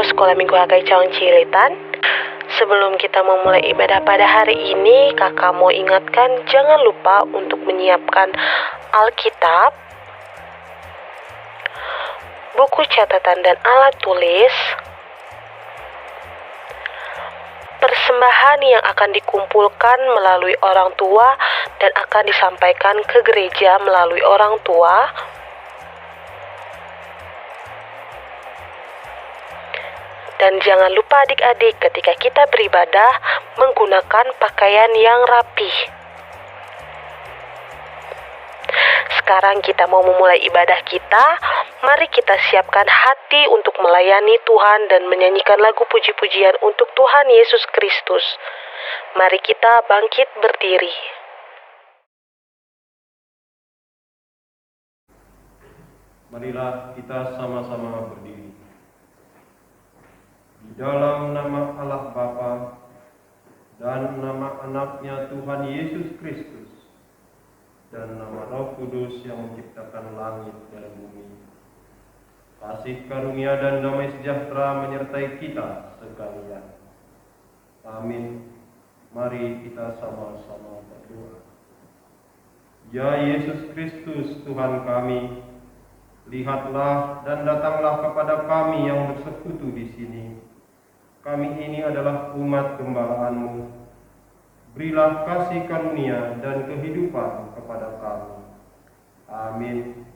Sekolah Minggu HKI Cawang Cilitan. Sebelum kita memulai ibadah pada hari ini, kakak mau ingatkan jangan lupa untuk menyiapkan Alkitab, buku catatan dan alat tulis, persembahan yang akan dikumpulkan melalui orang tua dan akan disampaikan ke gereja melalui orang tua, dan jangan lupa adik-adik ketika kita beribadah menggunakan pakaian yang rapih. Sekarang kita mau memulai ibadah kita. Mari kita siapkan hati untuk melayani Tuhan dan menyanyikan lagu puji-pujian untuk Tuhan Yesus Kristus. Mari kita bangkit berdiri. Marilah kita sama-sama berdiri. Di dalam nama Allah Bapa dan nama anaknya Tuhan Yesus Kristus dan nama Roh Kudus yang menciptakan langit dan bumi, kasih karunia dan damai sejahtera menyertai kita sekalian. Amin. Mari kita sama-sama berdoa. Ya Yesus Kristus Tuhan kami, lihatlah dan datanglah kepada kami yang bersekutu di sini. Kami ini adalah umat gembala-Mu. Berilah kasih karunia dan kehidupan kepada kami. Amin.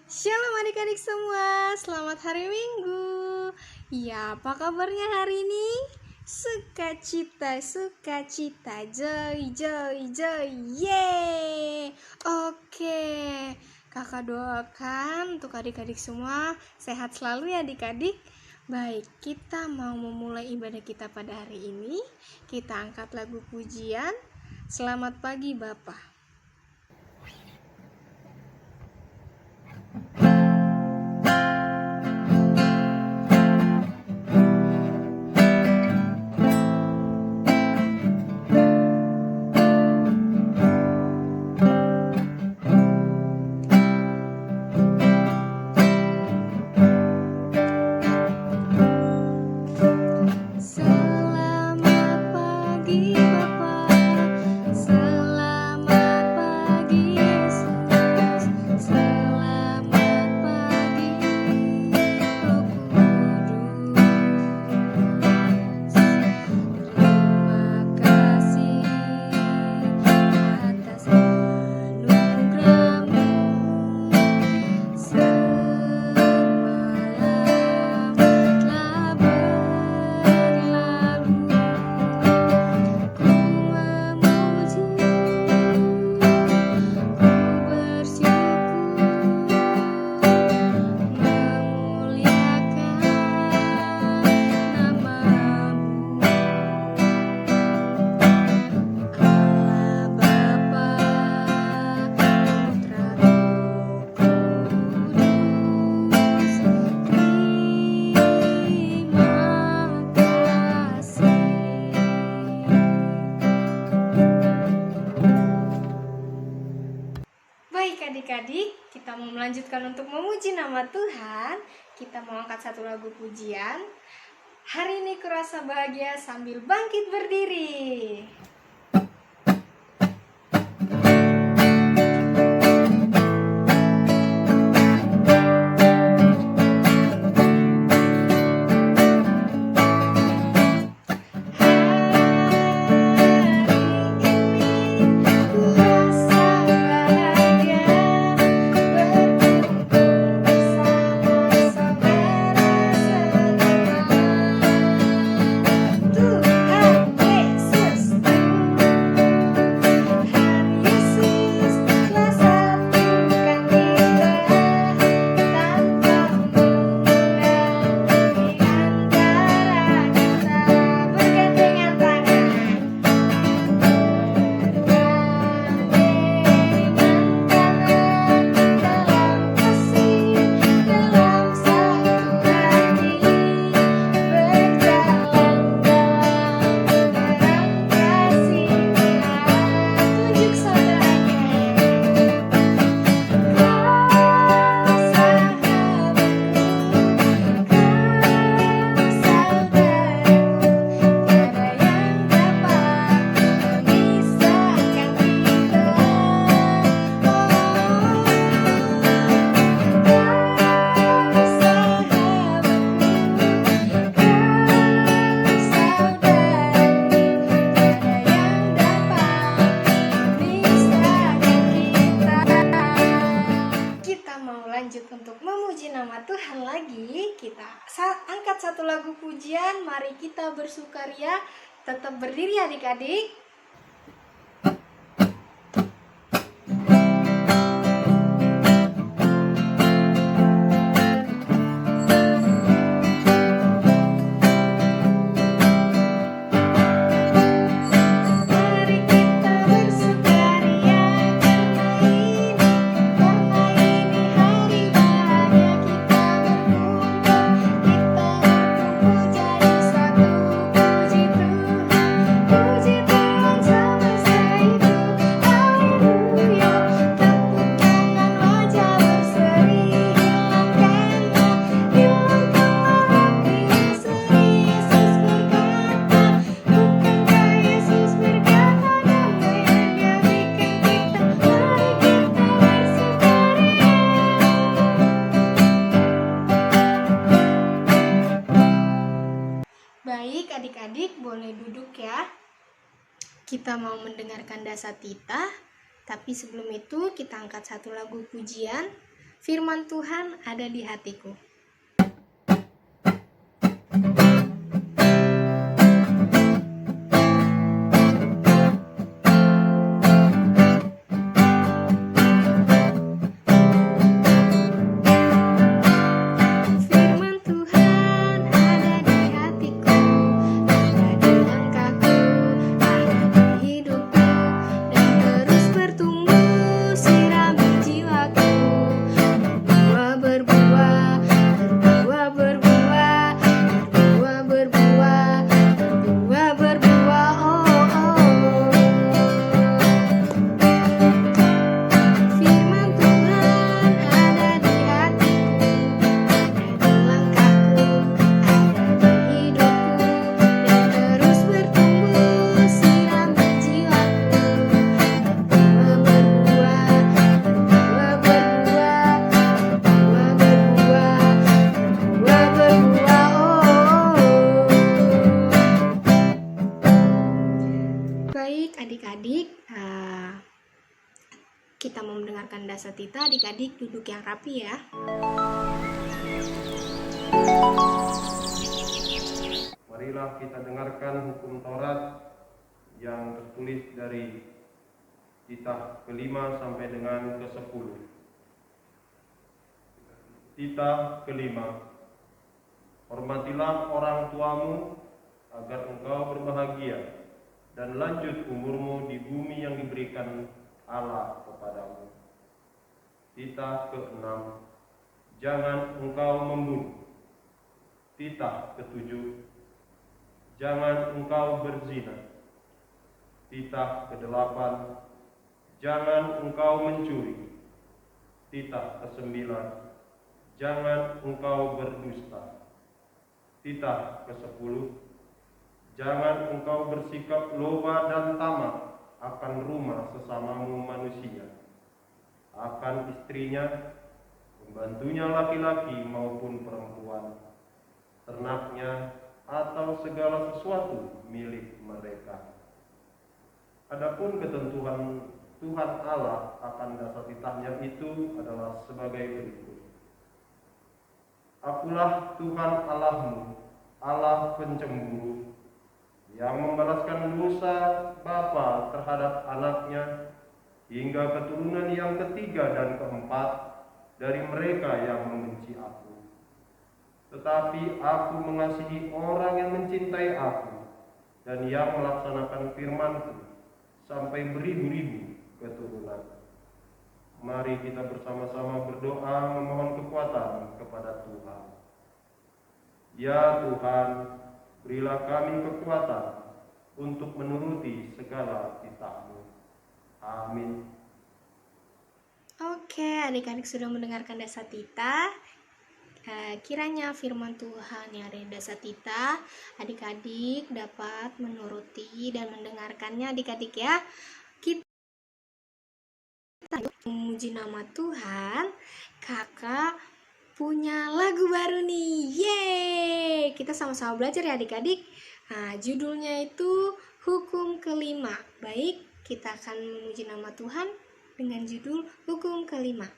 Shalom adik-adik semua, selamat hari Minggu. Ya, apa kabarnya hari ini? Sukacita, joy, yeay. Oke, kakak doakan untuk adik-adik semua sehat selalu ya adik-adik. Baik, kita mau memulai ibadah kita pada hari ini. Kita angkat lagu pujian. Selamat pagi Bapak. Adik-adik, kita mau melanjutkan untuk memuji nama Tuhan. Kita mau angkat satu lagu pujian. Hari ini kurasa bahagia sambil bangkit berdiri. Tuhan Yesus angkat satu lagu pujian. Mari kita bersukaria. Tetap berdiri adik-adik. Baik, adik-adik boleh duduk ya. Kita mau mendengarkan Dasatita, tapi sebelum itu kita angkat satu lagu pujian. Firman Tuhan ada di hatiku. Adik-adik, kita mau mendengarkan Dasatita. Adik-adik duduk yang rapi ya. Marilah kita dengarkan hukum Taurat yang tertulis dari titah ke-5 sampai dengan ke-10. Titah ke-5. Hormatilah orang tuamu agar engkau berbahagia dan lanjut umurmu di bumi yang diberikan Allah kepadamu. Titah ke-6. Jangan engkau membunuh. Titah ke-7. Jangan engkau berzina. Titah ke-8. Jangan engkau mencuri. Titah ke-9. Jangan engkau berdusta. Titah ke-10. Jangan engkau bersikap loba dan tamak akan rumah sesamamu manusia, akan istrinya, pembantunya laki-laki maupun perempuan, ternaknya, atau segala sesuatu milik mereka. Adapun ketentuan Tuhan Allah akan Dasatitahnya itu adalah sebagai berikut. Akulah Tuhan Allahmu, Allah pencemburu, yang membalaskan dosa bapa terhadap anaknya hingga keturunan yang ketiga dan keempat dari mereka yang membenci aku. Tetapi aku mengasihi orang yang mencintai aku dan yang melaksanakan firman-Ku sampai beribu-ribu keturunan. Mari kita bersama-sama berdoa memohon kekuatan kepada Tuhan. Ya Tuhan, berilah kami kekuatan untuk menuruti segala titah-Mu. Amin. Oke, adik-adik sudah mendengarkan Dasatita. Kiranya firman Tuhan yang ada di Dasatita, adik-adik dapat menuruti dan mendengarkannya adik-adik ya. Kita memuji nama Tuhan. Kakak punya lagu baru nih. Yeay! Kita sama-sama belajar ya adik-adik. Judulnya itu Hukum Kelima. Baik, kita akan memuji nama Tuhan dengan judul Hukum Kelima.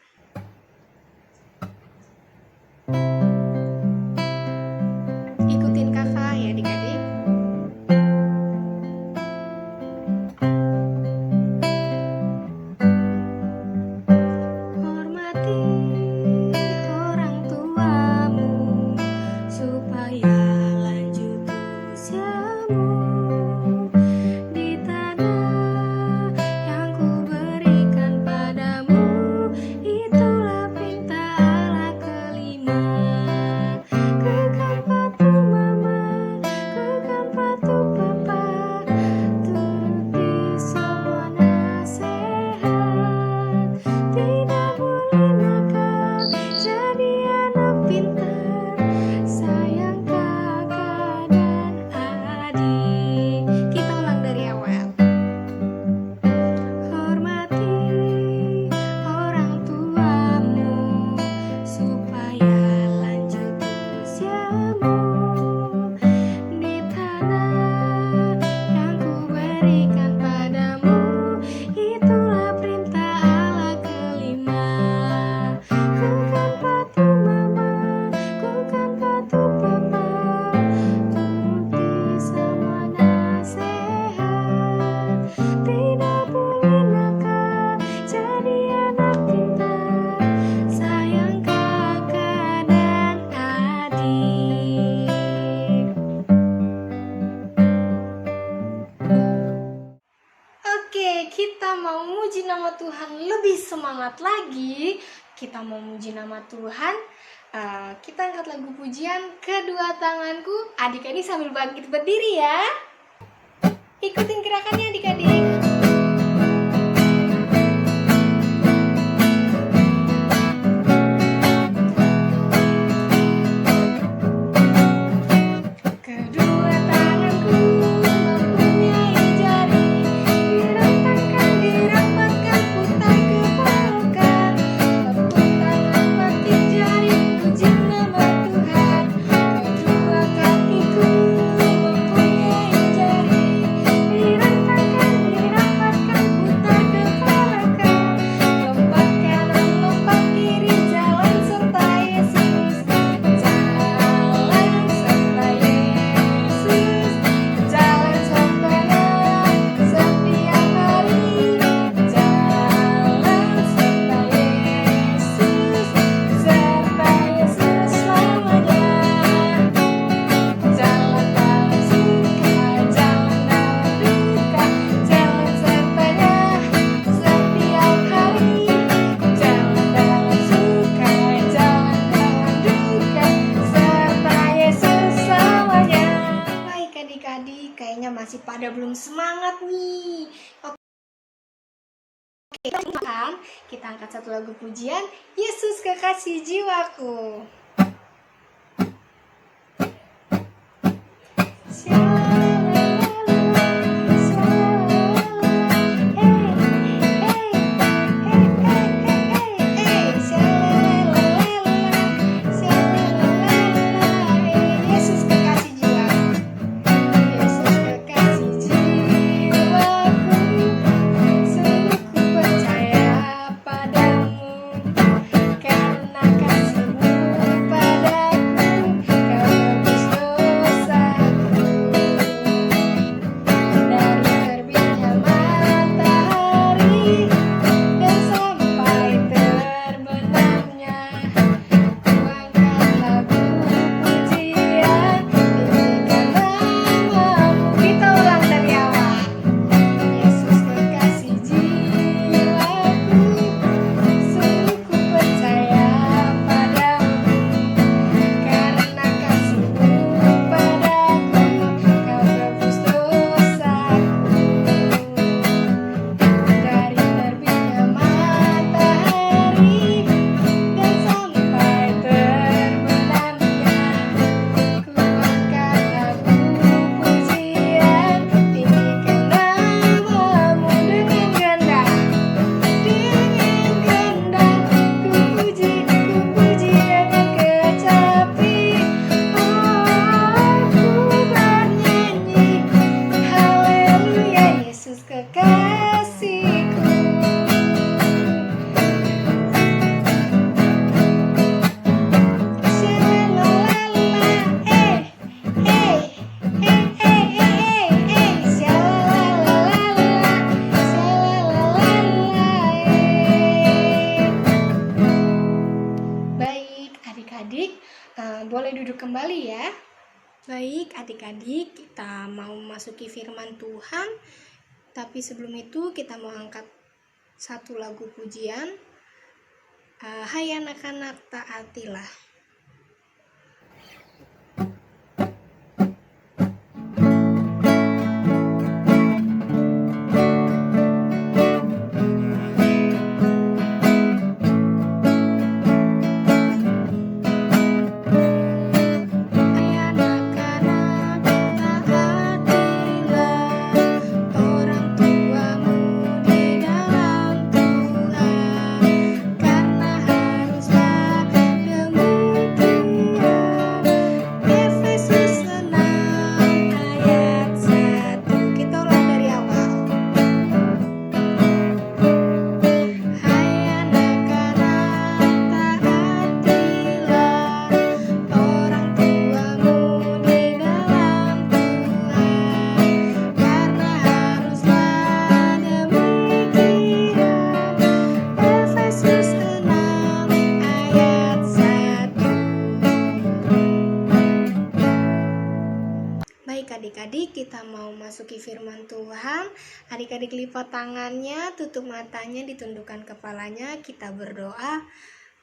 semangat lagi, kita mau muji nama Tuhan. Kita angkat lagu pujian Kedua Tanganku. Adik-adik sambil bangkit berdiri ya. Ikutin gerakannya adik-adik. Kedua tanganku mempunyai jari, dirapatkan, putar ke belakang. Tepuk tangan petik jari, puji nama Tuhan. Kedua kakiku mempunyai jari, dirapatkan, putar ke belakang. Lompat kanan, lompat kiri, jalan serta Yesus. Jalan serta Yesus, jalan sertanya setiap hari. Jalan serta Yesus, serta Yesus selamanya. Jalan dalam suka, jalan dalam duka, jalan sertanya setiap hari. Jalan dalam suka, jalan dalam duka, serta Yesus selamanya. Baik adik-adik, kayaknya masih pada belum semangat nih. Oke, kita angkat satu lagu pujian, Yesus Kekasih Jiwaku. Yesus kekasih jiwaku, Yesus kekasih jiwaku, sungguh ku percaya padamu, karena kasih-Mu padaku, Kau tebus dosaku. Dari terbitnya matahari dan sampai terbenamnya, ku angkat lagu pujian, tinggikan nama-Mu. Kita ulang dari awal. Yesus kekasih jiwaku, sungguh ku percaya padamu, karena kasih-Mu padaku, Kau tebus dosaku. Dari terbitnya matahari dan sampai terbenamnya, ku angkat lagu pujian, tinggikan nama-Mu dengan ganda. Dengan ganda ku puji dengan kecapi. Ku bernyanyi haleluya, Yesus kekasihku. Baik adik-adik, boleh duduk kembali ya. Baik adik-adik, kita mau memasuki firman Tuhan. Tapi sebelum itu kita mau angkat satu lagu pujian. Hai anak-anak, taatilah. Hai anak-anak, taatilah orang tuamu di dalam Tuhan, karena haruslah demi adik-adik, kita mau masuki firman Tuhan. Adik-adik lipat tangannya, tutup matanya, ditundukkan kepalanya, kita berdoa.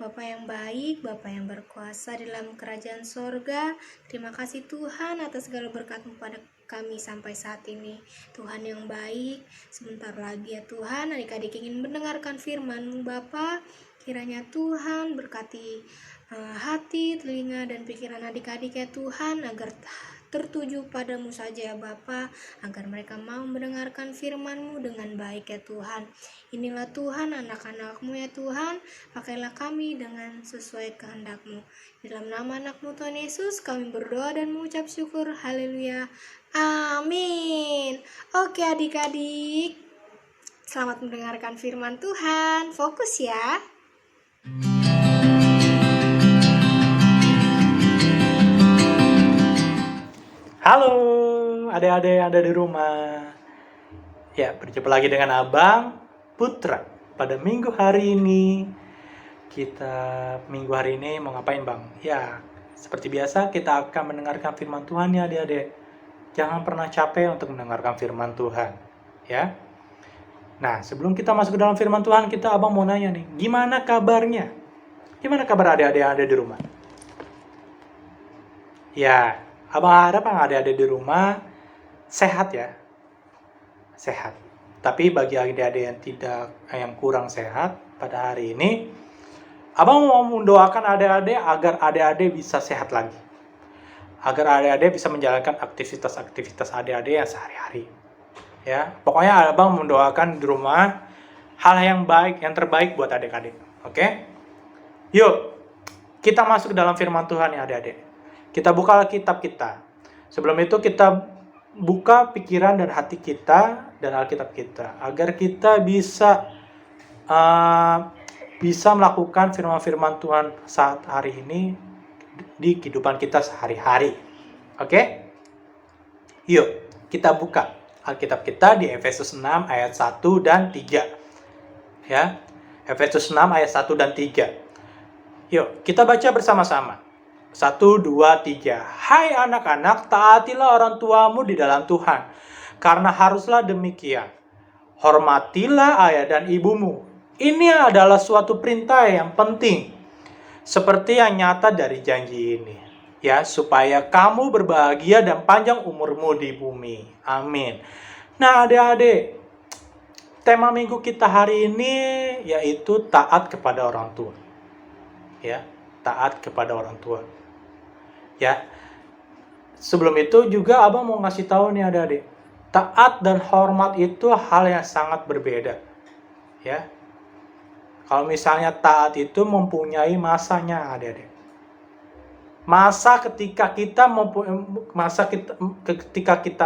Bapa yang baik, Bapa yang berkuasa di dalam kerajaan sorga, terima kasih Tuhan atas segala berkat-Mu pada kami sampai saat ini. Tuhan yang baik, sebentar lagi ya Tuhan, adik-adik ingin mendengarkan firman-Mu Bapa. Kiranya Tuhan berkati hati, telinga, dan pikiran adik-adik ya Tuhan, agar tertuju padamu saja ya Bapa, agar mereka mau mendengarkan firman-Mu dengan baik ya Tuhan. Inilah Tuhan anak-anak-Mu ya Tuhan, pakailah kami dengan sesuai kehendak-Mu. Dalam nama anak-Mu Tuhan Yesus kami berdoa dan mengucap syukur. Haleluya, amin. Oke adik-adik, selamat mendengarkan firman Tuhan. Fokus ya. Halo adik-adik yang ada di rumah. Ya, berjumpa lagi dengan Abang Putra. Pada minggu hari ini mau ngapain Bang? Ya, seperti biasa kita akan mendengarkan firman Tuhan ya adik-adik. Jangan pernah capek untuk mendengarkan firman Tuhan, ya. Nah, sebelum kita masuk ke dalam firman Tuhan, Abang mau nanya nih, gimana kabarnya? Gimana kabar adik-adik yang ada di rumah? Ya, Abang harap yang adik-adik di rumah sehat ya. Sehat. Tapi bagi adik-adik yang kurang sehat pada hari ini, Abang mau mendoakan adik-adik agar adik-adik bisa sehat lagi. Agar adik-adik bisa menjalankan aktivitas-aktivitas adik-adik yang sehari-hari. Ya, pokoknya Abang mendoakan di rumah hal yang baik, yang terbaik buat adik-adik. Oke? Yuk, kita masuk ke dalam firman Tuhan ya adik-adik. Kita buka Alkitab kita. Sebelum itu kita buka pikiran dan hati kita dan Alkitab kita. Agar kita bisa melakukan firman-firman Tuhan saat hari ini di kehidupan kita sehari-hari. Oke? Yuk, kita buka Alkitab kita di Efesus 6 ayat 1 dan 3. Ya. Efesus 6 ayat 1 dan 3. Yuk, kita baca bersama-sama. 1, 2, 3. Hai anak-anak, taatilah orang tuamu di dalam Tuhan, karena haruslah demikian. Hormatilah ayah dan ibumu. Ini adalah suatu perintah yang penting, seperti yang nyata dari janji ini, ya, supaya kamu berbahagia dan panjang umurmu di bumi. Amin. Nah, adik-adik, tema minggu kita hari ini yaitu taat kepada orang tua. Ya, taat kepada orang tua. Ya, sebelum itu juga Abang mau ngasih tahu nih adik-adik, taat dan hormat itu hal yang sangat berbeda. Ya, kalau misalnya taat itu mempunyai masanya adik-adik. Masa ketika kita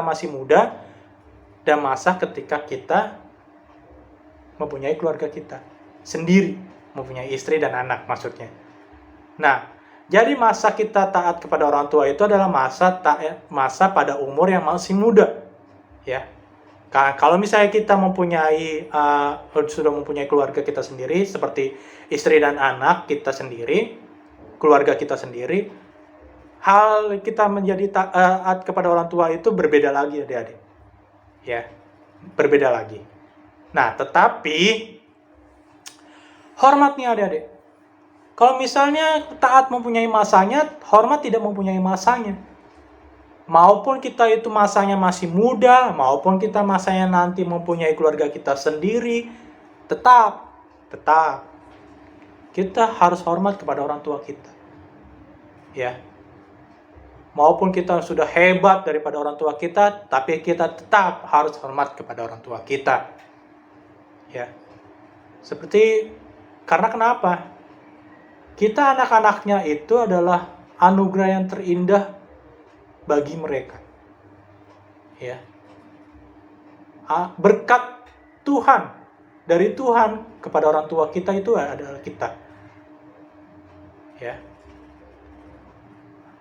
masih muda dan masa ketika kita mempunyai keluarga kita sendiri, mempunyai istri dan anak maksudnya. Nah, jadi masa kita taat kepada orang tua itu adalah masa pada umur yang masih muda, ya. Kalau misalnya kita sudah mempunyai keluarga kita sendiri, seperti istri dan anak kita sendiri, keluarga kita sendiri, hal kita menjadi taat kepada orang tua itu berbeda lagi, adik-adik. Ya, berbeda lagi. Nah, tetapi hormatnya, adik-adik. Kalau misalnya taat mempunyai masanya, hormat tidak mempunyai masanya. Maupun kita itu masanya masih muda, maupun kita masanya nanti mempunyai keluarga kita sendiri, tetap kita harus hormat kepada orang tua kita. Ya. Maupun kita sudah hebat daripada orang tua kita, tapi kita tetap harus hormat kepada orang tua kita. Ya. Karena kenapa? Kita anak-anaknya itu adalah anugerah yang terindah bagi mereka. Ya. Berkat Tuhan, dari Tuhan kepada orang tua kita itu adalah kita. Ya.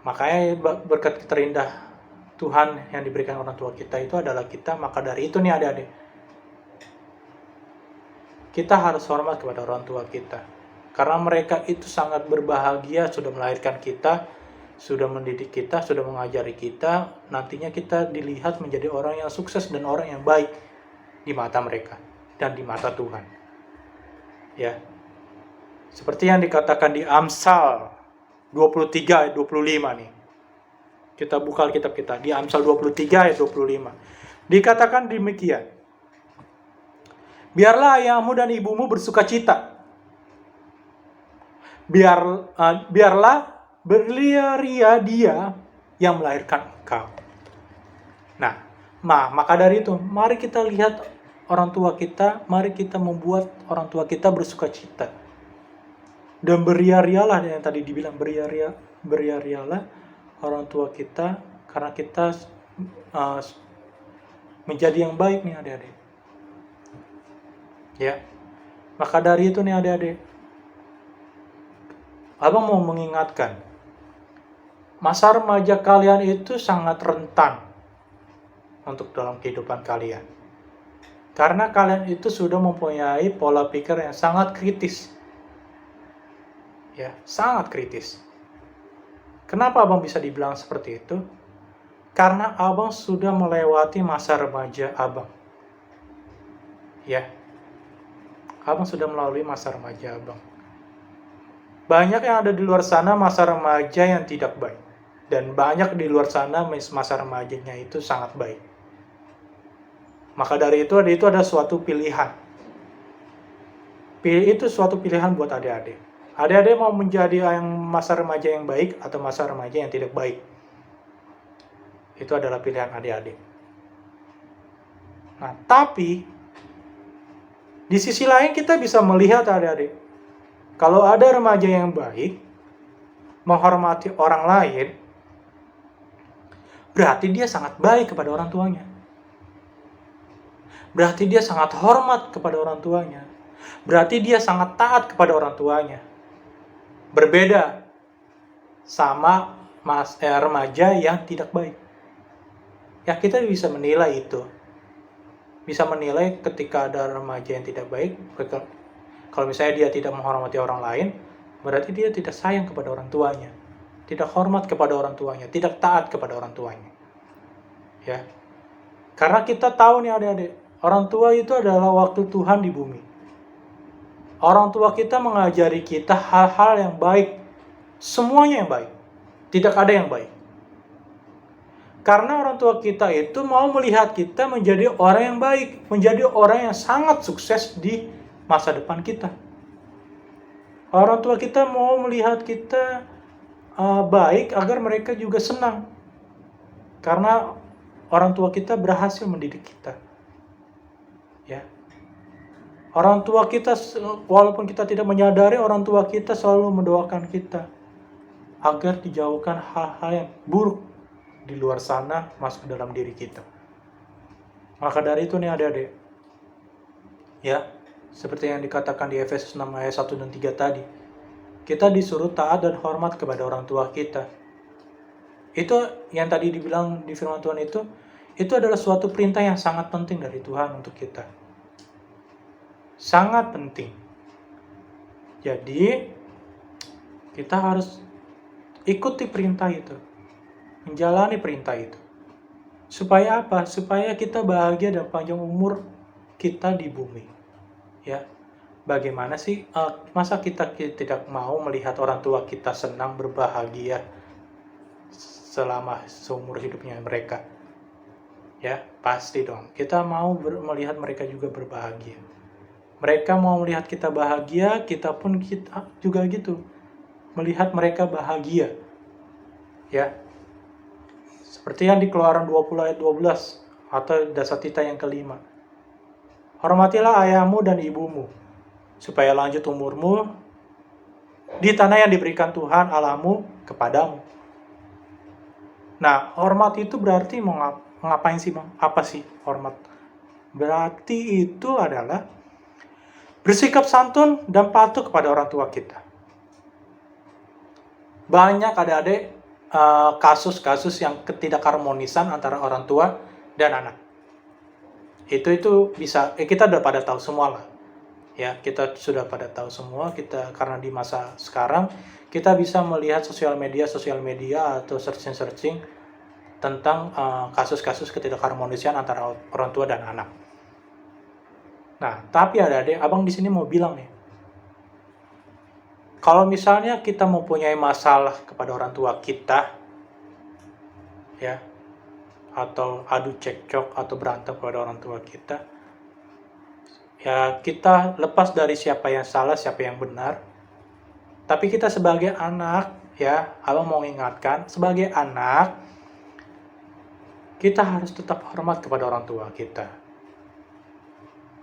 Makanya berkat terindah Tuhan yang diberikan orang tua kita itu adalah kita. Maka dari itu nih adik-adik, kita harus hormat kepada orang tua kita. Karena mereka itu sangat berbahagia sudah melahirkan kita, sudah mendidik kita, sudah mengajari kita, nantinya kita dilihat menjadi orang yang sukses dan orang yang baik di mata mereka dan di mata Tuhan. Ya. Seperti yang dikatakan di Amsal 23 ayat 25 nih. Kita buka Alkitab kita di Amsal 23 ayat 25. Dikatakan demikian. Biarlah ayahmu dan ibumu bersukacita. Biarlah berlia-ria dia yang melahirkan engkau. Nah, maka dari itu, mari kita lihat orang tua kita, mari kita membuat orang tua kita bersukacita. Dan beria-rialah yang tadi dibilang, beria-rialah orang tua kita, karena kita menjadi yang baik nih adik-adik. Ya, maka dari itu nih adik-adik, Abang mau mengingatkan, masa remaja kalian itu sangat rentan untuk dalam kehidupan kalian. Karena kalian itu sudah mempunyai pola pikir yang sangat kritis. Ya, sangat kritis. Kenapa abang bisa dibilang seperti itu? Karena abang sudah melewati masa remaja abang. Ya, abang sudah melalui masa remaja abang. Banyak yang ada di luar sana masa remaja yang tidak baik. Dan banyak di luar sana masa remajanya itu sangat baik. Maka dari itu ada suatu pilihan. Itu suatu pilihan buat adik-adik. Adik-adik mau menjadi yang masa remaja yang baik atau masa remaja yang tidak baik. Itu adalah pilihan adik-adik. Nah, tapi di sisi lain kita bisa melihat adik-adik, kalau ada remaja yang baik, menghormati orang lain, berarti dia sangat baik kepada orang tuanya. Berarti dia sangat hormat kepada orang tuanya. Berarti dia sangat taat kepada orang tuanya. Berbeda sama remaja yang tidak baik. Ya, kita bisa menilai itu. Bisa menilai ketika ada remaja yang tidak baik. Kalau misalnya dia tidak menghormati orang lain, berarti dia tidak sayang kepada orang tuanya. Tidak hormat kepada orang tuanya. Tidak taat kepada orang tuanya. Ya. Karena kita tahu nih adik-adik, orang tua itu adalah waktu Tuhan di bumi. Orang tua kita mengajari kita hal-hal yang baik. Semuanya yang baik. Tidak ada yang baik. Karena orang tua kita itu mau melihat kita menjadi orang yang baik. Menjadi orang yang sangat sukses di masa depan kita. Orang tua kita mau melihat kita baik agar mereka juga senang. Karena orang tua kita berhasil mendidik kita. Ya. Orang tua kita, walaupun kita tidak menyadari, orang tua kita selalu mendoakan kita agar dijauhkan hal-hal yang buruk di luar sana masuk ke dalam diri kita. Maka dari itu nih adik-adik, ya, seperti yang dikatakan di Efesus 6 ayat 1 dan 3 tadi, kita disuruh taat dan hormat kepada orang tua kita. Itu yang tadi dibilang di firman Tuhan itu adalah suatu perintah yang sangat penting dari Tuhan untuk kita. Sangat penting. Jadi, kita harus ikuti perintah itu. Menjalani perintah itu. Supaya apa? Supaya kita bahagia dan panjang umur kita di bumi. Ya, bagaimana sih? Masa kita tidak mau melihat orang tua kita senang, berbahagia selama seumur hidupnya mereka? Ya, pasti dong. Kita mau melihat mereka juga berbahagia. Mereka mau melihat kita bahagia, kita pun kita juga gitu. Melihat mereka bahagia. Ya. Seperti yang di Keluaran 20 ayat 12 atau Dasatita yang kelima. Hormatilah ayahmu dan ibumu, supaya lanjut umurmu di tanah yang diberikan Tuhan Allahmu kepadamu. Nah, hormat itu berarti mau ngapain sih, Bang? Apa sih hormat? Berarti itu adalah bersikap santun dan patuh kepada orang tua kita. Banyak adik-adik kasus-kasus yang ketidakharmonisan antara orang tua dan anak. Itu bisa kita udah pada tahu semua lah. Ya, kita sudah pada tahu semua, kita karena di masa sekarang kita bisa melihat sosial media atau searching tentang kasus-kasus ketidakharmonisian antara orang tua dan anak. Nah, tapi adik-adik, abang di sini mau bilang nih, kalau misalnya kita mempunyai masalah kepada orang tua kita, ya, atau adu cekcok atau berantem kepada orang tua kita, ya kita lepas dari siapa yang salah, siapa yang benar. Tapi kita sebagai anak, ya, abang mau ingatkan, sebagai anak, kita harus tetap hormat kepada orang tua kita.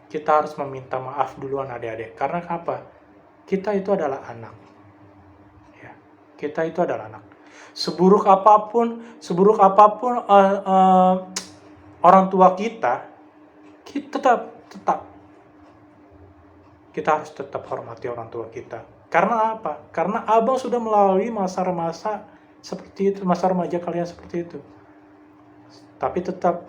Kita harus meminta maaf duluan adik-adik. Karena apa? Kita itu adalah anak. Ya, kita itu adalah anak. Seburuk apapun orang tua kita tetap kita harus tetap hormati orang tua kita. Karena apa? Karena abang sudah melalui masa-masa seperti itu, masa remaja kalian seperti itu. Tapi tetap,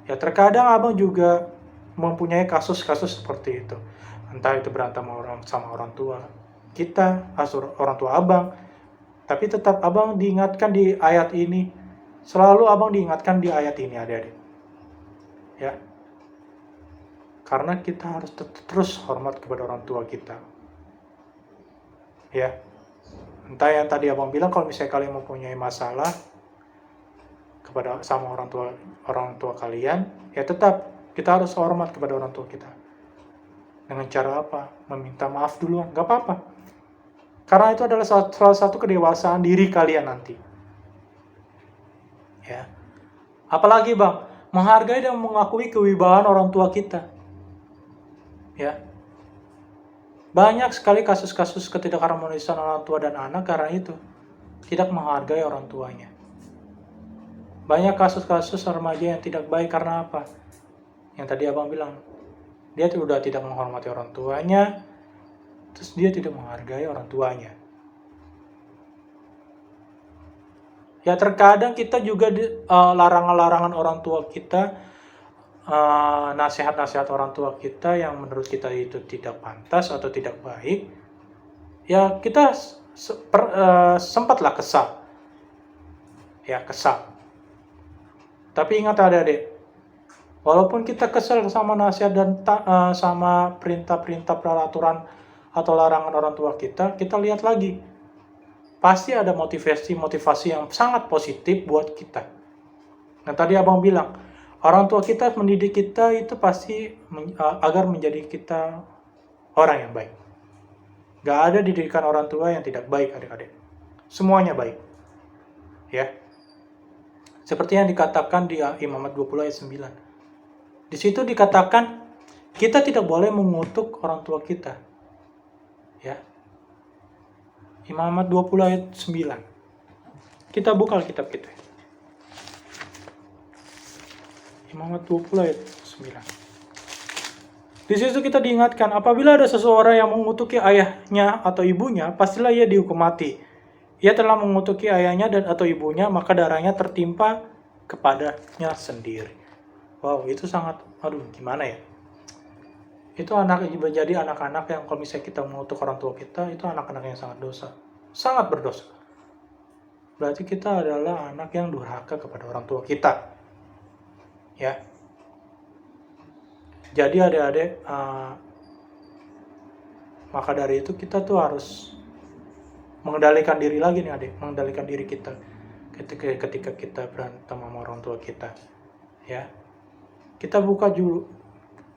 ya terkadang abang juga mempunyai kasus-kasus seperti itu. Entah itu berantem sama orang tua kita, orang tua abang. Tapi tetap abang diingatkan di ayat ini. Selalu abang diingatkan di ayat ini, adik-adik. Ya. Karena kita harus terus hormat kepada orang tua kita. Ya. Entah yang tadi abang bilang, kalau misalnya kalian mempunyai masalah sama orang tua kalian, ya tetap kita harus hormat kepada orang tua kita. Dengan cara apa? Meminta maaf duluan, gak apa-apa. Karena itu adalah salah satu kedewasaan diri kalian nanti. Ya. Apalagi bang, menghargai dan mengakui kewibawaan orang tua kita. Ya. Banyak sekali kasus-kasus ketidakharmonisan orang tua dan anak karena itu. Tidak menghargai orang tuanya. Banyak kasus-kasus remaja yang tidak baik karena apa? Yang tadi abang bilang, dia sudah tidak menghormati orang tuanya, terus dia tidak menghargai orang tuanya. Ya terkadang kita juga larangan-larangan orang tua kita, nasihat-nasihat orang tua kita yang menurut kita itu tidak pantas atau tidak baik, ya kita sempatlah kesal. Ya kesal. Tapi ingat adik-adik, walaupun kita kesal sama nasihat dan sama perintah-perintah peraturan atau larangan orang tua kita lihat lagi. Pasti ada motivasi yang sangat positif buat kita. Nah tadi abang bilang, orang tua kita mendidik kita itu pasti agar menjadi kita orang yang baik. Gak ada didikan orang tua yang tidak baik adik-adik. Semuanya baik. Ya. Seperti yang dikatakan di Imamat 20 ayat 9. Di situ dikatakan kita tidak boleh mengutuk orang tua kita. Ya. Imamat 20 ayat 9. Kita buka Alkitab kita. Imamat 20 ayat 9. Di situ kita diingatkan, apabila ada seseorang yang mengutuki ayahnya atau ibunya, pastilah ia dihukum mati. Ia telah mengutuki ayahnya dan atau ibunya, maka darahnya tertimpa kepadanya sendiri. Wow, itu sangat, gimana ya? Itu menjadi anak-anak yang kalau misalnya kita mengutuk orang tua kita, itu anak-anak yang sangat dosa. Sangat berdosa. Berarti kita adalah anak yang durhaka kepada orang tua kita. Ya. Jadi adik-adik, maka dari itu kita tuh harus mengendalikan diri lagi nih adik, mengendalikan diri kita ketika kita berantem sama orang tua kita. Ya. Kita buka dulu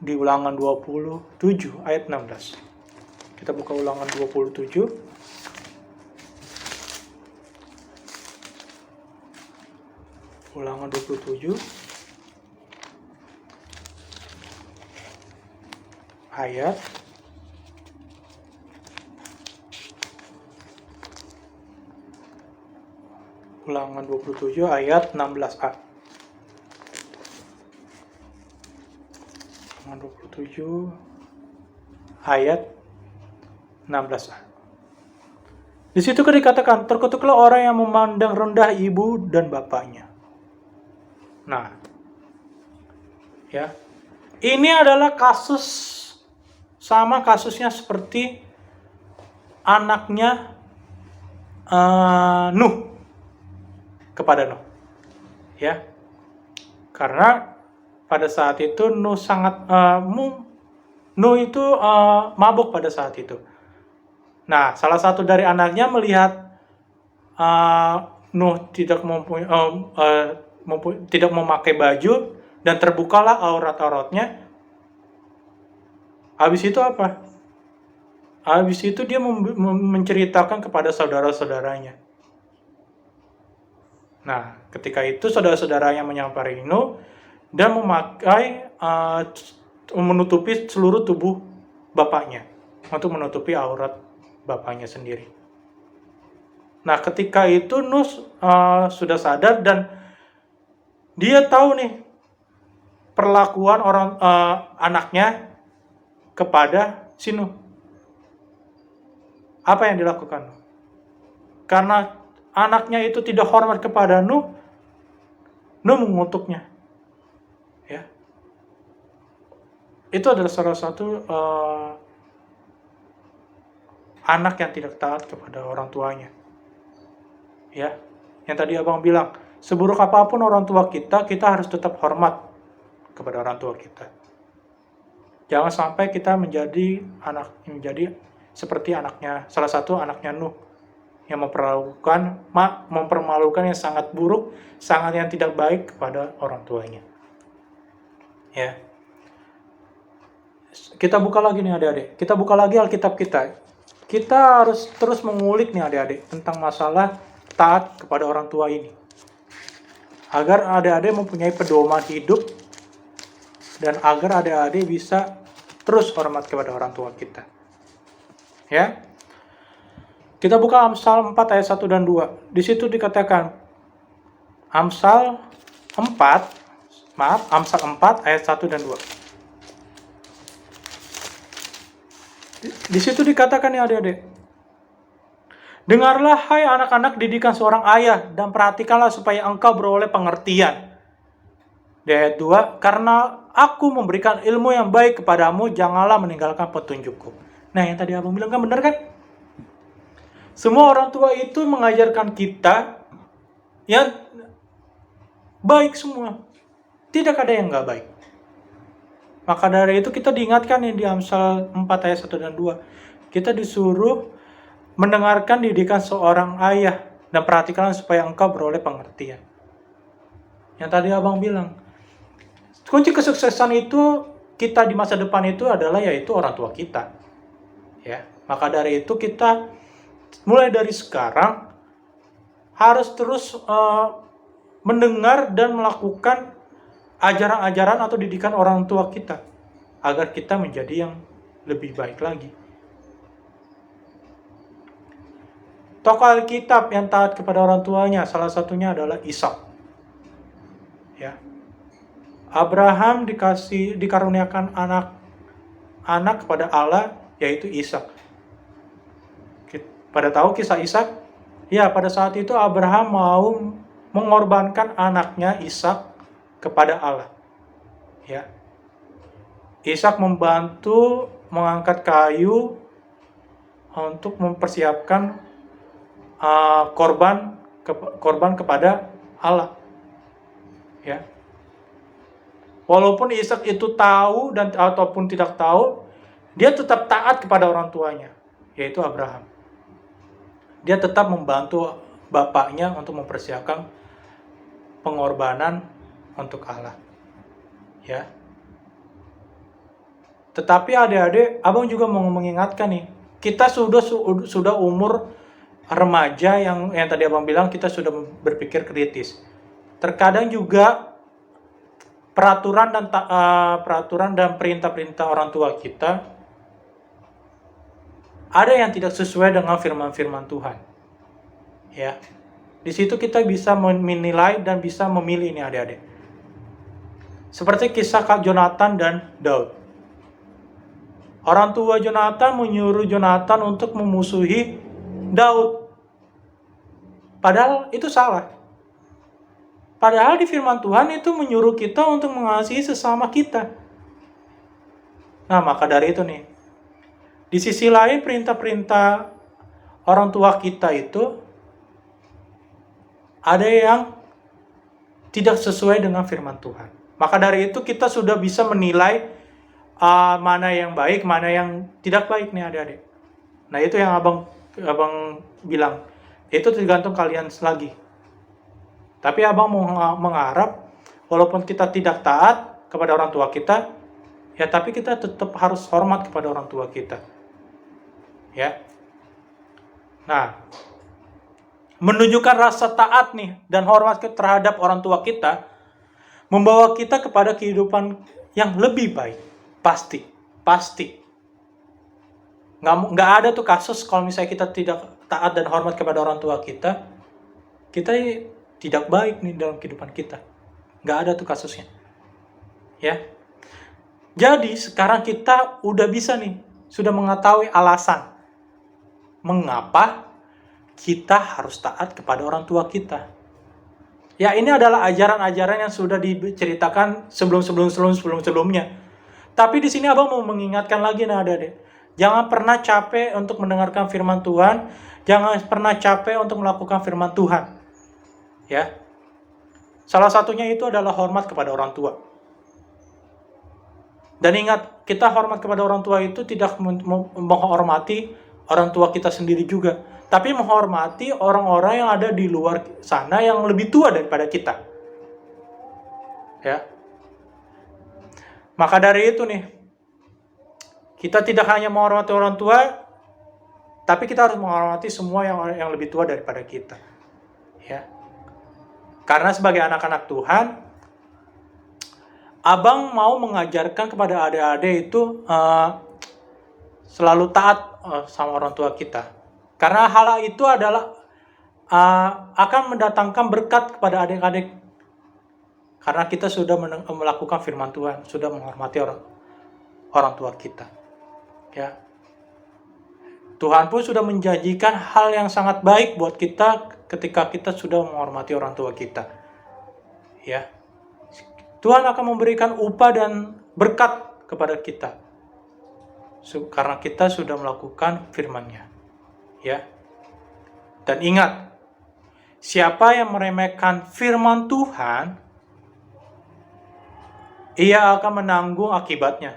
di Ulangan 27 ayat 16. Kita buka Ulangan 27. Ulangan 27 ayat Ulangan 27 ayat 16a. Ulangan 27 ayat 16a. Di situ dikatakan, terkutuklah orang yang memandang rendah ibu dan bapaknya. Nah, ya, ini adalah kasus sama kasusnya seperti anaknya Nuh kepada Nuh. Ya. Karena pada saat itu Nuh itu mabuk pada saat itu. Nah, salah satu dari anaknya melihat Nuh tidak memakai baju dan terbukalah aurat-auratnya. Habis itu apa? Habis itu dia menceritakan kepada saudara-saudaranya. Nah, ketika itu saudara-saudaranya menyampaikan Nuh dan menutupi seluruh tubuh bapaknya untuk menutupi aurat bapaknya sendiri. Nah, ketika itu Nuh sudah sadar dan dia tahu nih perlakuan anaknya kepada si Nuh. Apa yang dilakukan? Karena anaknya itu tidak hormat kepada Nuh mengutuknya. Ya. Itu adalah salah satu anak yang tidak taat kepada orang tuanya. Ya. Yang tadi Abang bilang, seburuk apapun orang tua kita harus tetap hormat kepada orang tua kita. Jangan sampai kita menjadi seperti salah satu anaknya Nuh yang mempermalukan yang sangat buruk, sangat yang tidak baik kepada orang tuanya. Ya. Kita buka lagi nih adik-adik. Kita buka lagi Alkitab kita. Kita harus terus mengulik nih adik-adik tentang masalah taat kepada orang tua ini. Agar adik-adik mempunyai pedoman hidup dan agar adik-adik bisa terus hormat kepada orang tua kita. Ya. Kita buka Amsal 4 ayat 1 dan 2. Di situ dikatakan Amsal 4 ayat 1 dan 2. Di situ dikatakan nih adik-adik. Dengarlah hai anak-anak didikan seorang ayah dan perhatikanlah supaya engkau beroleh pengertian. Di ayat 2, karena aku memberikan ilmu yang baik kepadamu, janganlah meninggalkan petunjukku. Nah, yang tadi Abang bilang kan benar kan? Semua orang tua itu mengajarkan kita yang baik semua. Tidak ada yang nggak baik. Maka dari itu kita diingatkan yang di Amsal 4 ayat 1 dan 2. Kita disuruh mendengarkan didikan seorang ayah dan perhatikanlah supaya engkau beroleh pengertian. Yang tadi Abang bilang, kunci kesuksesan itu kita di masa depan itu adalah yaitu orang tua kita. Ya, maka dari itu kita mulai dari sekarang harus terus mendengar dan melakukan ajaran-ajaran atau didikan orang tua kita agar kita menjadi yang lebih baik lagi. Tokoh Alkitab yang taat kepada orang tuanya salah satunya adalah Ishak. Ya. Abraham dikaruniakan anak kepada Allah yaitu Ishak. Pada tahu kisah Ishak? Ya, pada saat itu Abraham mau mengorbankan anaknya Ishak kepada Allah. Ya. Ishak membantu mengangkat kayu untuk mempersiapkan korban kepada Allah. Ya. Walaupun Ishak itu tahu ataupun tidak tahu, dia tetap taat kepada orang tuanya, yaitu Abraham. Dia tetap membantu bapaknya untuk mempersiapkan pengorbanan untuk Allah. Ya. Tetapi adik-adik, Abang juga mau mengingatkan nih, kita sudah umur remaja yang tadi Abang bilang kita sudah berpikir kritis. Terkadang juga peraturan dan perintah-perintah orang tua kita ada yang tidak sesuai dengan firman-firman Tuhan. Ya. Di situ kita bisa menilai dan bisa memilih ini adik-adik. Seperti kisah Jonathan dan Daud. Orang tua Jonathan menyuruh Jonathan untuk memusuhi Daud. Padahal itu salah. Padahal di firman Tuhan itu menyuruh kita untuk mengasihi sesama kita. Nah, maka dari itu nih, Di sisi lain perintah-perintah orang tua kita itu ada yang tidak sesuai dengan firman Tuhan. Maka dari itu kita sudah bisa menilai mana yang baik, mana yang tidak baik nih adik-adik. Nah itu yang abang bilang, itu tergantung kalian lagi. Tapi abang mau mengharap, walaupun kita tidak taat kepada orang tua kita, ya tapi kita tetap harus hormat kepada orang tua kita. Ya. Nah, menunjukkan rasa taat nih dan hormat terhadap orang tua kita, membawa kita kepada kehidupan yang lebih baik. Pasti. Nggak ada tuh kasus kalau misalnya kita tidak taat dan hormat kepada orang tua kita tidak baik nih dalam kehidupan kita. Nggak ada tuh kasusnya. Ya. Jadi sekarang kita udah bisa nih, sudah mengetahui alasan mengapa kita harus taat kepada orang tua kita. Ya, ini adalah ajaran-ajaran yang sudah diceritakan sebelumnya. Tapi di sini abang mau mengingatkan lagi nih adik-adik. Jangan pernah capek untuk mendengarkan firman Tuhan. Jangan pernah capek untuk melakukan firman Tuhan. Ya. Salah satunya itu adalah hormat kepada orang tua. Dan ingat, kita hormat kepada orang tua itu tidak menghormati orang tua kita sendiri juga, tapi menghormati orang-orang yang ada di luar sana yang lebih tua daripada kita. Ya. Maka dari itu nih, kita tidak hanya menghormati orang tua, tapi kita harus menghormati semua yang lebih tua daripada kita. Ya. Karena sebagai anak-anak Tuhan, abang mau mengajarkan kepada adik-adik itu selalu taat sama orang tua kita. Karena hal itu adalah akan mendatangkan berkat kepada adik-adik. Karena kita sudah melakukan firman Tuhan, sudah menghormati orang tua kita. Ya. Tuhan pun sudah menjanjikan hal yang sangat baik buat kita ketika kita sudah menghormati orang tua kita. Ya. Tuhan akan memberikan upah dan berkat kepada kita. Karena kita sudah melakukan firman-Nya. Ya. Dan ingat, siapa yang meremehkan firman Tuhan, ia akan menanggung akibatnya.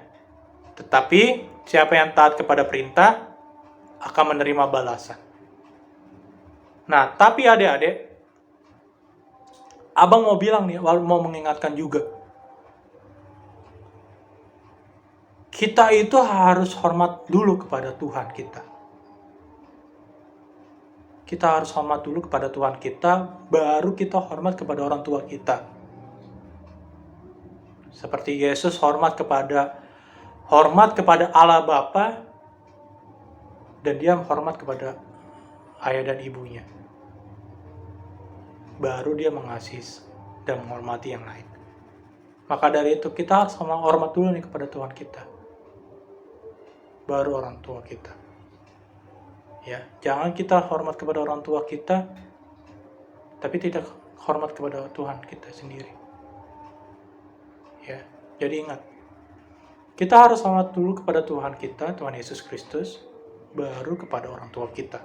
Tetapi siapa yang taat kepada perintah akan menerima balasan. Nah, tapi adik-adik, abang mau bilang nih, mau mengingatkan juga. Kita itu harus hormat dulu kepada Tuhan kita. Kita harus hormat dulu kepada Tuhan kita, baru kita hormat kepada orang tua kita. Seperti Yesus hormat kepada Allah Bapa, dan dia hormat kepada ayah dan ibunya. Baru dia mengasihi dan menghormati yang lain. Maka dari itu kita harus hormat dulu nih kepada Tuhan kita. Baru orang tua kita. Ya, jangan kita hormat kepada orang tua kita, tapi tidak hormat kepada Tuhan kita sendiri. Ya, jadi ingat, kita harus hormat dulu kepada Tuhan kita, Tuhan Yesus Kristus, baru kepada orang tua kita.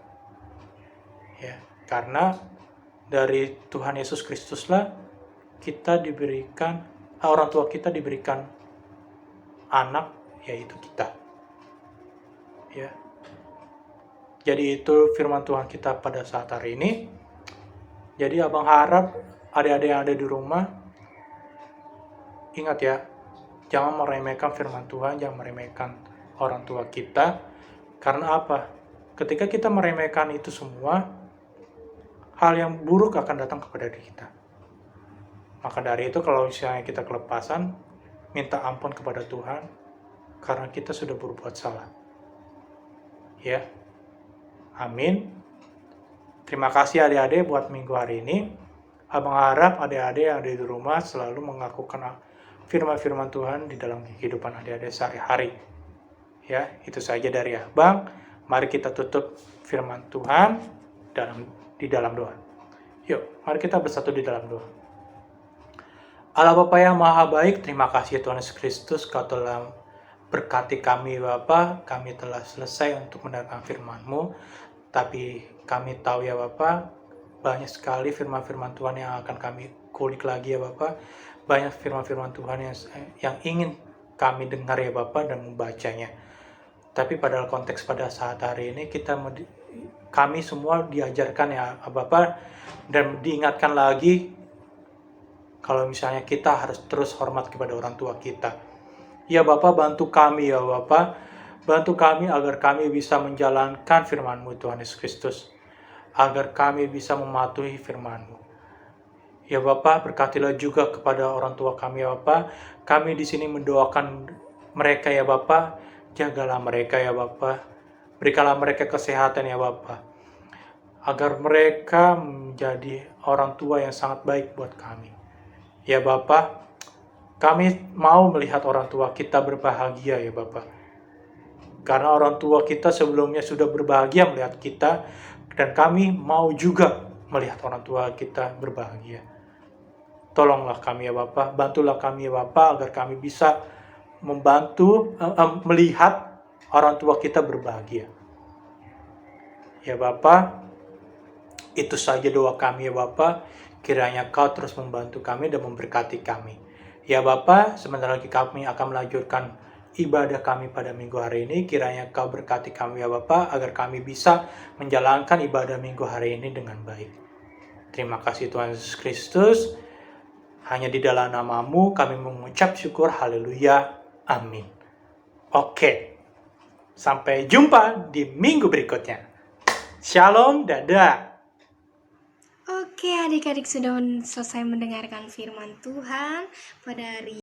Ya, karena dari Tuhan Yesus Kristuslah kita diberikan, orang tua kita diberikan anak, yaitu kita. Ya. Jadi itu firman Tuhan kita pada saat hari ini. Jadi abang harap adik-adik yang ada di rumah, ingat ya, jangan meremehkan firman Tuhan, jangan meremehkan orang tua kita. Karena apa? Ketika kita meremehkan itu semua, hal yang buruk akan datang kepada diri kita. Maka dari itu kalau misalnya kita kelepasan, minta ampun kepada Tuhan, karena kita sudah berbuat salah. Ya, amin. Terima kasih adik-adik buat minggu hari ini. Abang harap adik-adik yang ada di rumah selalu mengakukan firman-firman Tuhan di dalam kehidupan adik-adik sehari-hari. Ya, itu saja dari abang. Mari kita tutup firman Tuhan di dalam doa. Yuk, mari kita bersatu di dalam doa. Allah Bapa yang Maha Baik, terima kasih Tuhan Yesus Kristus, Kau telah berkati kami Bapa, kami telah selesai untuk mendengarkan firman-Mu, tapi kami tahu ya Bapa, banyak sekali firman-firman Tuhan yang akan kami kulik lagi ya Bapa, banyak firman-firman Tuhan yang ingin kami dengar ya Bapa dan membacanya. Tapi pada konteks pada saat hari ini kami semua diajarkan ya Bapa, dan diingatkan lagi kalau misalnya kita harus terus hormat kepada orang tua kita. Ya Bapa, bantu kami ya Bapa, bantu kami agar kami bisa menjalankan firman-Mu Tuhan Yesus Kristus, agar kami bisa mematuhi firman-Mu. Ya Bapa, berkatilah juga kepada orang tua kami ya Bapa. Kami di sini mendoakan mereka ya Bapa, jagalah mereka ya Bapa, berikanlah mereka kesehatan ya Bapa, agar mereka menjadi orang tua yang sangat baik buat kami. Ya Bapa, kami mau melihat orang tua kita berbahagia ya Bapa. Karena orang tua kita sebelumnya sudah berbahagia melihat kita, dan kami mau juga melihat orang tua kita berbahagia. Tolonglah kami ya Bapa, bantulah kami ya Bapa agar kami bisa membantu melihat orang tua kita berbahagia. Ya Bapa, itu saja doa kami ya Bapa. Kiranya Kau terus membantu kami dan memberkati kami. Ya Bapa, sebentar lagi kami akan melanjutkan ibadah kami pada minggu hari ini. Kiranya Kau berkati kami ya Bapa, agar kami bisa menjalankan ibadah minggu hari ini dengan baik. Terima kasih Tuhan Yesus Kristus. Hanya di dalam nama-Mu kami mengucap syukur. Haleluya. Amin. Oke. Sampai jumpa di minggu berikutnya. Shalom, dadah. Oke, adik-adik sudah selesai mendengarkan firman Tuhan pada hari ini.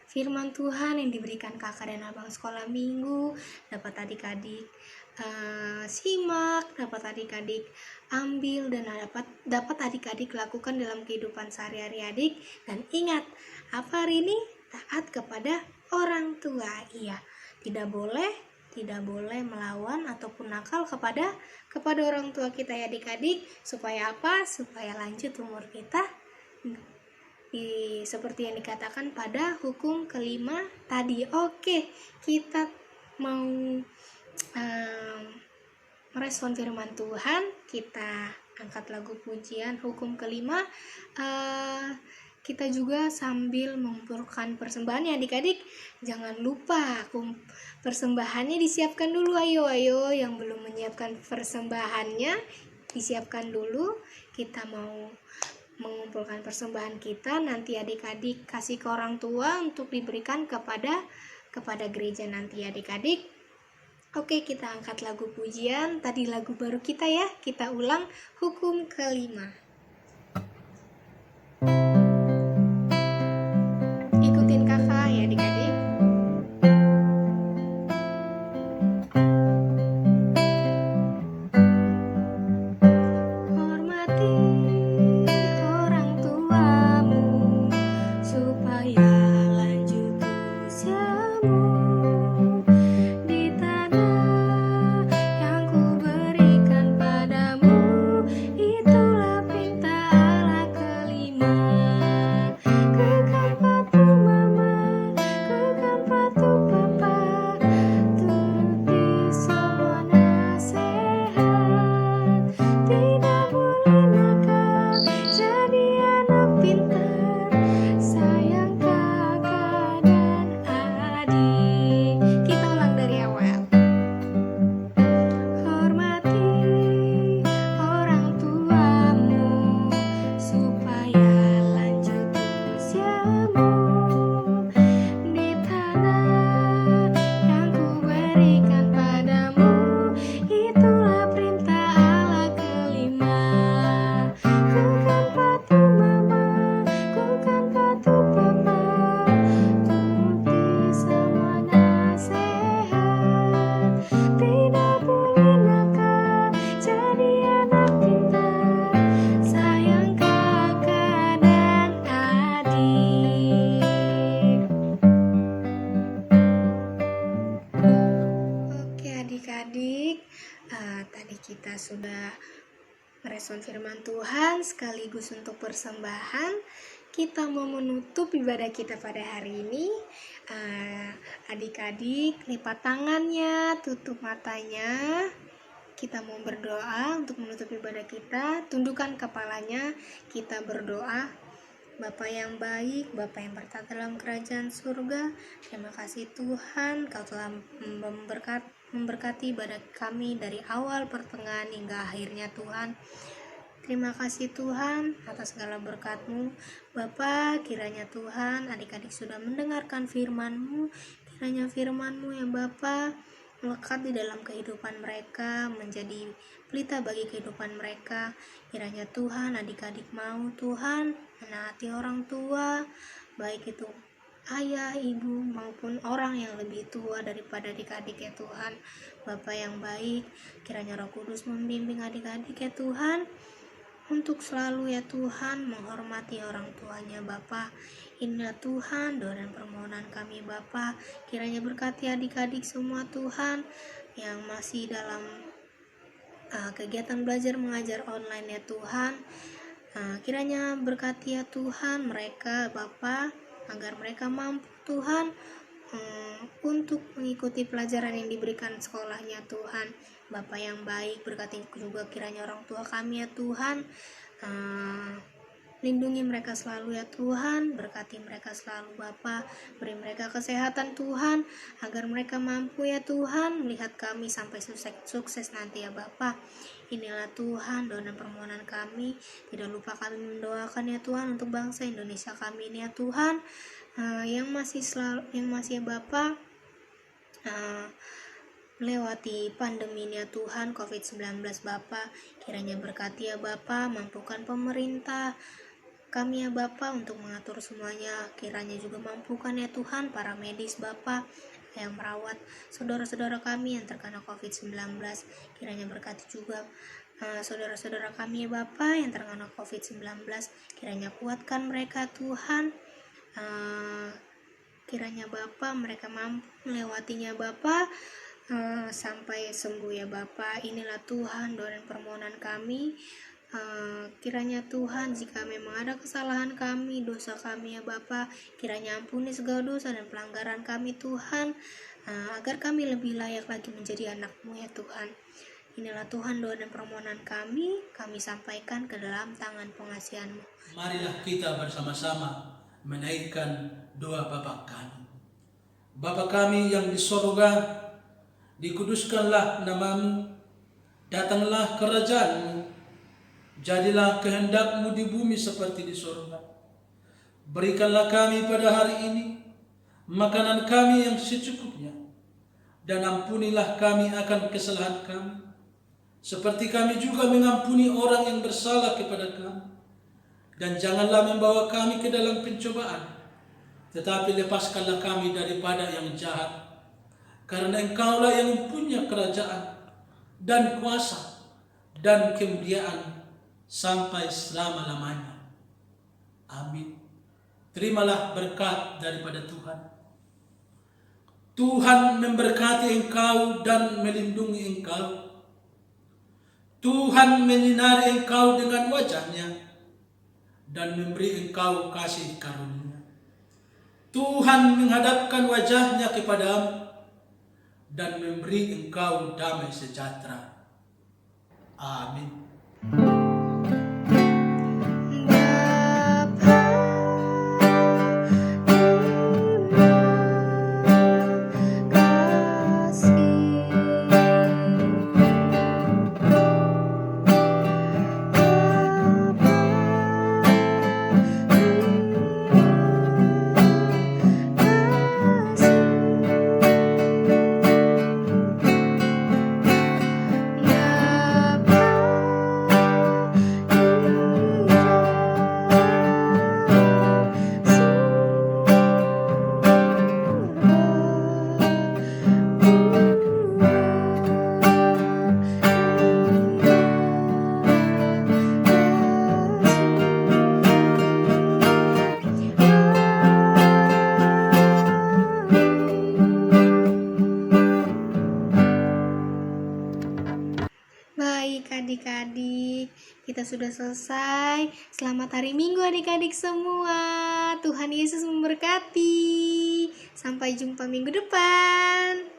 Firman Tuhan yang diberikan kakak dan abang sekolah minggu dapat adik-adik simak, dapat adik-adik ambil, dan dapat adik-adik lakukan dalam kehidupan sehari-hari adik. Dan ingat, apa hari ini? Taat kepada orang tua. Iya, tidak boleh melawan ataupun nakal kepada orang tua kita ya adik-adik. Supaya apa? Supaya lanjut umur kita seperti yang dikatakan pada hukum kelima tadi. Oke, kita mau merespon firman Tuhan. Kita angkat lagu pujian hukum kelima. Kita juga sambil mengumpulkan persembahan ya adik-adik. Jangan lupa persembahannya disiapkan dulu. Ayo yang belum menyiapkan persembahannya disiapkan dulu. Kita mau mengumpulkan persembahan kita, nanti adik-adik kasih ke orang tua untuk diberikan kepada gereja nanti adik-adik. Oke, kita angkat lagu pujian. Tadi lagu baru kita ya. Kita ulang hukum kelima. Ikutin kakak ya adik-adik. Hormati orang tuamu supaya lanjut usiamu di tanah yang ku berikan padamu. Itulah perintah Allah kelima. Kukan patuh mama, kukan patuh papa, turuti semua nasihat. Tidak boleh nakal, jadi anak pintar, sayang kakak dan adik. Kita ulang dari awal. Hormati orang tuamu supaya lanjut usiamu di tanah yang ku berikan padamu. Itulah perintah Allah kelima. Kukan patuh mama, kukan patuh papa, turuti semua nasihat. Tidak boleh nakal, jadi anak pintar, sayang kakak dan adik. Oke adik-adik, tadi kita sudah merespon firman Tuhan sekaligus untuk persembahan. Kita mau menutup ibadah kita pada hari ini. Adik-adik, lipat tangannya, tutup matanya. Kita mau berdoa untuk menutup ibadah kita. Tundukkan kepalanya, kita berdoa. Bapa yang baik, Bapa yang bertata dalam kerajaan surga, terima kasih Tuhan, Kau telah memberkati ibadah kami dari awal, pertengahan, hingga akhirnya Tuhan. Terima kasih Tuhan atas segala berkat-Mu. Bapa, kiranya Tuhan adik-adik sudah mendengarkan firman-Mu. Kiranya firman-Mu ya Bapa melekat di dalam kehidupan mereka, menjadi pelita bagi kehidupan mereka. Kiranya Tuhan adik-adik mau Tuhan menaati orang tua, baik itu ayah, ibu maupun orang yang lebih tua daripada adik-adik ya Tuhan. Bapa yang baik, kiranya Roh Kudus membimbing adik-adik ya Tuhan, untuk selalu ya Tuhan menghormati orang tuanya Bapa. Inilah Tuhan doa dan permohonan kami Bapa. Kiranya berkati adik-adik semua Tuhan yang masih dalam kegiatan belajar mengajar online ya Tuhan. Kiranya berkati ya Tuhan mereka Bapa, agar mereka mampu Tuhan untuk mengikuti pelajaran yang diberikan sekolahnya Tuhan. Bapa yang baik, berkati juga kiranya orang tua kami ya Tuhan. Lindungi mereka selalu ya Tuhan, berkati mereka selalu Bapa, beri mereka kesehatan Tuhan, agar mereka mampu ya Tuhan melihat kami sampai sukses nanti ya Bapa. Inilah Tuhan doa dan permohonan kami. Tidak lupa kami mendoakan ya Tuhan untuk bangsa Indonesia kami ini ya Tuhan, yang masih ya Bapa melewati pandemi ya Tuhan COVID-19 Bapa. Kiranya berkati ya Bapa, mampukan pemerintah kami ya Bapa untuk mengatur semuanya. Kiranya juga mampukan ya Tuhan para medis Bapa yang merawat saudara-saudara kami yang terkena COVID-19. Kiranya berkati juga saudara-saudara kami ya Bapa yang terkena COVID-19. Kiranya kuatkan mereka Tuhan. Kiranya Bapa mereka mampu melewatinya Bapa sampai sembuh ya Bapa. Inilah Tuhan doa dan permohonan kami. Kiranya Tuhan jika memang ada kesalahan kami, dosa kami ya Bapa, kiranya ampuni segala dosa dan pelanggaran kami Tuhan, agar kami lebih layak lagi menjadi anak-Mu ya Tuhan. Inilah Tuhan doa dan permohonan kami sampaikan ke dalam tangan pengasihan-Mu. Marilah kita bersama-sama menaikkan doa Bapa kami. Bapa kami yang di sorga, dikuduskanlah nama-Mu, datanglah kerajaan-Mu, jadilah kehendak-Mu di bumi seperti di sorga. Berikanlah kami pada hari ini makanan kami yang secukupnya, dan ampunilah kami akan kesalahan kami, seperti kami juga mengampuni orang yang bersalah kepada kami. Dan janganlah membawa kami ke dalam pencobaan, tetapi lepaskanlah kami daripada yang jahat. Karena Engkaulah yang mempunyai kerajaan dan kuasa dan kemuliaan sampai selama-lamanya. Amin. Terimalah berkat daripada Tuhan. Tuhan memberkati engkau dan melindungi engkau. Tuhan menyinari engkau dengan wajah-Nya dan memberi engkau kasih karunia. Tuhan menghadapkan wajah-Nya kepadamu dan memberi engkau damai sejahtera. Amin. Baik adik-adik, kita sudah selesai. Selamat hari Minggu adik-adik semua. Tuhan Yesus memberkati. Sampai jumpa minggu depan.